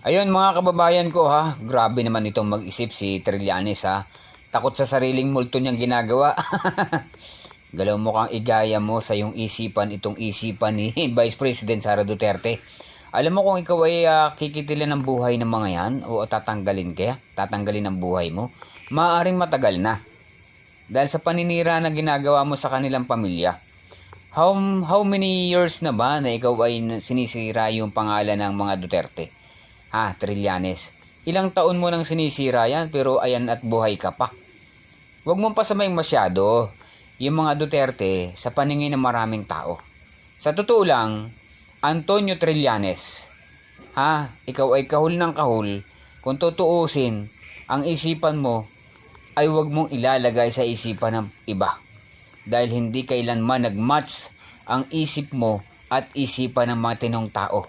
Ayun mga kababayan ko ha, grabe naman itong mag-isip si Trillanes ha. Takot sa sariling multo niyang ginagawa. Galaw mo kang igaya mo sa iyong isipan itong isipan ni Vice President Sara Duterte. Alam mo kung ikaw ay kikitilin ng buhay ng mga yan o tatanggalin ang buhay mo, maaaring matagal na. Dahil sa paninira na ginagawa mo sa kanilang pamilya. How many years na ba na ikaw ay sinisira yung pangalan ng mga Duterte? Ha, Trillanes. Ilang taon mo nang sinisira yan pero ayan at buhay ka pa. Huwag mong pasamayin masyado yung mga Duterte sa paningin ng maraming tao. Sa totoo lang, Antonio Trillanes, ha, ikaw ay kahul ng kahul kung tutuusin ang isipan mo ay huwag mong ilalagay sa isipan ng iba. Dahil hindi kailanman nagmatch ang isip mo at isipan ng mga tinong tao.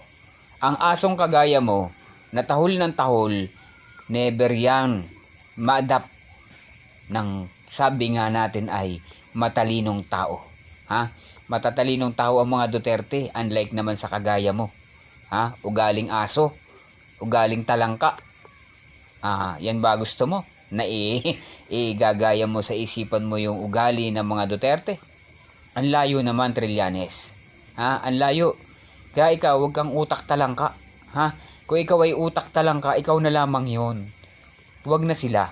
Ang asong kagaya mo, na tahol ng tahol, never yan ma-adapt ng sabi nga natin ay matalinong tao. Ha? Matatalinong tao ang mga Duterte, unlike naman sa kagaya mo. Ha? Ugaling aso, ugaling talangka. Yan ba gusto mo? Na igagaya mo sa isipan mo yung ugali ng mga Duterte? Ang layo naman, Trillanes. Ha? Ang layo. Kaya ikaw, huwag kang utak talangka. Ha? Kung ikaw ay utak talangka, ikaw na lamang yon. Huwag na sila.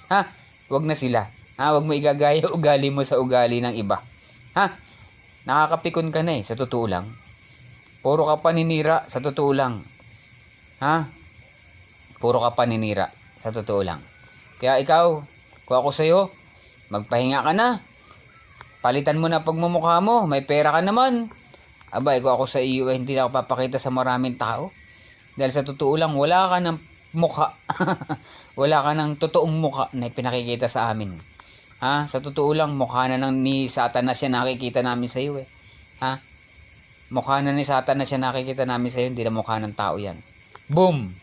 Ha? Huwag na sila. Ha? Huwag mo igagaya ugali mo sa ugali ng iba. Ha? Nakakapikon ka na sa totoo lang. Puro ka paninira, sa totoo lang. Ha? Puro ka paninira, sa totoo lang. Kaya ikaw, kung ako sa'yo, magpahinga ka na. Palitan mo na pagmumukha mo, may pera ka naman. Abay, kung ako sa iyo, hindi na ako papakita sa maraming tao. Dahil sa totoo lang, wala ka ng mukha. Wala ka ng totoong mukha na pinakikita sa amin. Ha? Sa totoo lang, mukha na ni Satanas yan nakikita namin sa iyo Ha? Mukha na ni Satanas yan nakikita namin sa iyo, hindi na mukha ng tao yan. Boom!